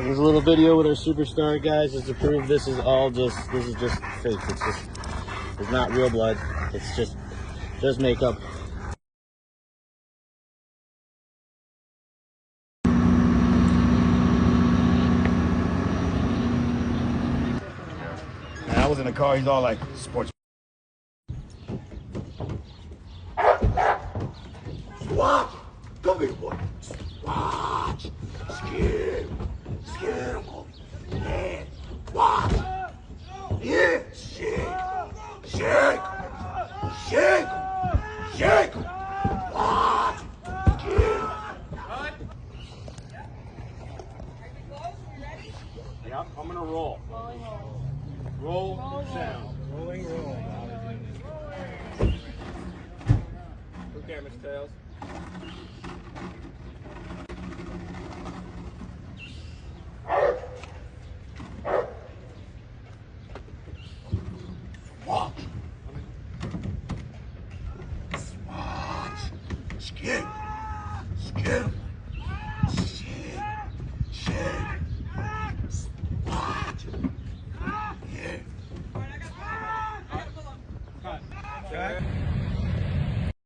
there's a little video with our superstar guys just to prove this is just fake. It's not real blood. It's just makeup. And I was in the car, he's all like, sports. Watch! Come here, boy. Watch! Scare him. Scare him. Yeah. Watch! Yeah! Shake! Shake! Shake! Shake! Watch! Scare him. Yep, I'm gonna roll. Roll sound. Rolling, roll. Okay, Mr. Tails. Watch! Watch! Scare him. Scare him.